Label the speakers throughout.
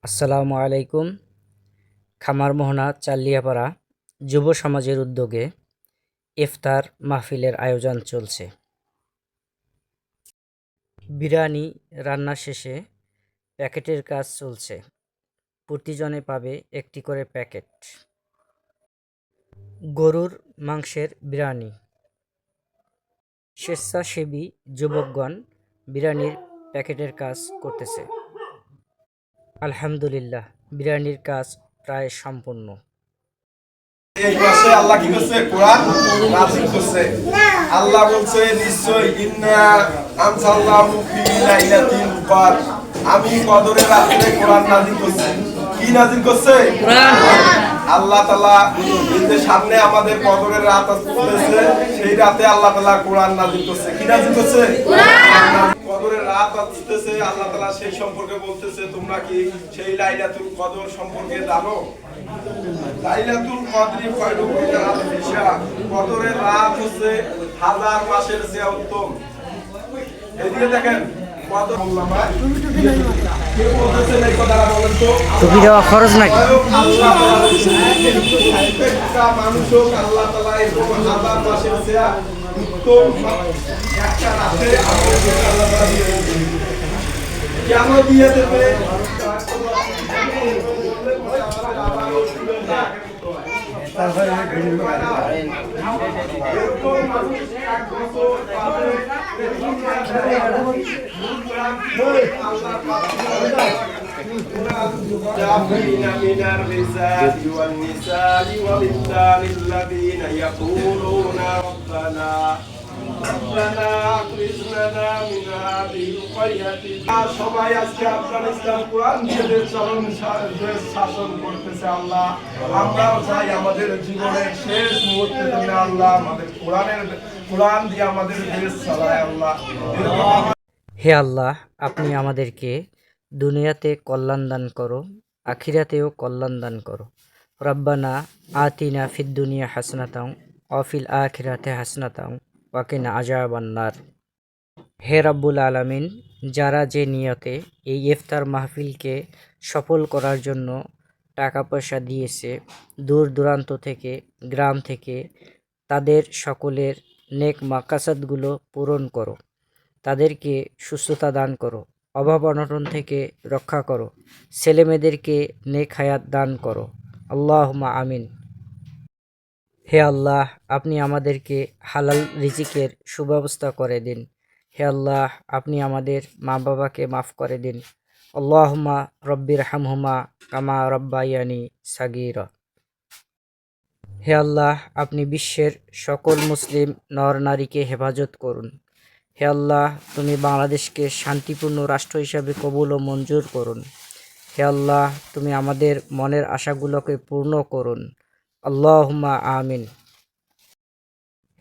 Speaker 1: আসসালামু আলাইকুম। খামার মোহনা চাল্লিয়াপাড়া যুব সমাজের উদ্যোগে ইফতার মাহফিলের আয়োজন চলছে। বিরিয়ানি রান্না শেষে প্যাকেটের কাজ চলছে। প্রতিজনে পাবে একটি করে প্যাকেট। গরুর মাংসের বিরিয়ানি। স্বেচ্ছাসেবী যুবকগণ বিরিয়ানির প্যাকেটের কাজ করতেছে। আলহামদুলিল্লাহ, বিরিয়ানির কাজ প্রায় সম্পূর্ণ।
Speaker 2: এই মাসে আল্লাহ কি করছে? কোরআন নাযিল করছে। আল্লাহ বলছে নিশ্চয় ইন্না আনজালনাহু ফি লাইলাতিল কদর, আমি কদরের রাতে কোরআন নাযিল করছি। কি নাযিল করছে? কোরআন। আল্লাহ তাআলা যে সামনে আমাদের কদরের রাত আসছে, সেই রাতে আল্লাহ তাআলা কোরআন নাযিল করছে। কি নাযিল করছে? কোরআন। কদরের রাত আসছে, আল্লাহ তাআলা সেই সম্পর্কে বলতেছে, তোমরা কি সেই লাইলাতুল কদর সম্পর্কে জানো? লাইলাতুল কদরি খয়রুম মিন আলফি শাহর, কদরের রাত হচ্ছে হাজার মাসের চেয়ে উত্তম। এদিকে দেখেন কদর মোল্লামা কে বলতেছেন এই কথাটা বলেন তো?
Speaker 1: টুপি দেওয়া খরচ নাকি?
Speaker 2: আল্লাহ তাআলা প্রত্যেকটা মানুষও আল্লাহ তাআলা এরকম হাজার মাসের চেয়ে উত্তম একটা রাতে আল্লাহ তাআলা দিয়ে দেবে। কেন দিয়ে দেবে? من الرجال والنساء والولدان الذين يقولون ربنا أخرجنا من هذه القرية। সবাই আজকে আফগানিস্তান কোরআন দিয়ে শাসন করতেছে। আল্লাহ, আমরাও চাই আমাদের জীবনের শেষ মুহূর্তে যেন আল্লাহ আমাদের কোরআন দিয়ে আমাদের দেশ চালায়। আল্লাহ,
Speaker 1: হে আল্লাহ, আপনি আমাদেরকে দুনিয়াতে কল্যাণ দান করো, আখিরাতেও কল্যাণ দান করো। রব্বানা আতিনা ফিদ দুনিয়া হাসনাতাও ওয়া ফিল আখিরাতি হাসনাতাও ওয়া কিনা আযাবান নার। হে রাব্বুল আলামিন, যারা যে নিয়তে এই ইফতার মাহফিলকে সফল করার জন্য টাকা পয়সা দিয়েছে, দূর দূরান্ত থেকে, গ্রাম থেকে, তাদের সকলের নেক মাকাসাদগুলো পূরণ করো। তাদেরকে সুস্থতা দান করো, অভাব অনটন থেকে রক্ষা করো, ছেলেমেয়েদেরকে নেক হায়াত দান করো। আল্লাহুম্মা আমিন। হে আল্লাহ, আপনি আমাদেরকে হালাল রিজিকের সুব্যবস্থা করে দিন। হে আল্লাহ, আপনি আমাদের মা বাবাকে মাফ করে দিন। আল্লাহুম্মা রব্বির হামহুমা কামা রব্বায়ানি সাগীরা। হে আল্লাহ, আপনি বিশ্বের সকল মুসলিম নর নারীকে হেফাজত করুন। হে আল্লাহ, তুমি বাংলাদেশকে শান্তিপূর্ণ রাষ্ট্র হিসাবে কবুল ও মঞ্জুর করুন। হে আল্লাহ, তুমি আমাদের মনের আশাগুলোকে পূর্ণ করুন। আল্লাহুম্মা আমিন।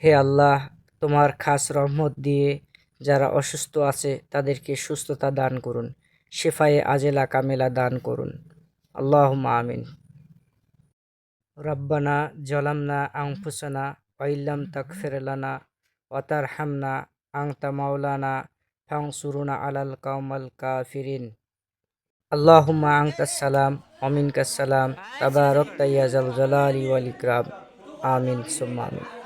Speaker 1: হে আল্লাহ, তোমার খাস রহমত দিয়ে যারা অসুস্থ আছে তাদেরকে সুস্থতা দান করুন, শিফায়ে আজেলা কামেলা দান করুন। আল্লাহুম্মা আমিন। রব্বানা জালামনা আনফুসানা ওয়া ইল্লাম তাগফির লানা ওয়া তারহামনা আনতা মাওলানা ফানসুরনা আলাল কওমাল কাফিরিন। আল্লাহুম্মা আনতাস সালাম ওয়া মিনকাস সালাম তাবারাকতা ইয়া যাল জালালি ওয়াল ইকরাম। আমিন সুম্মা আমিন।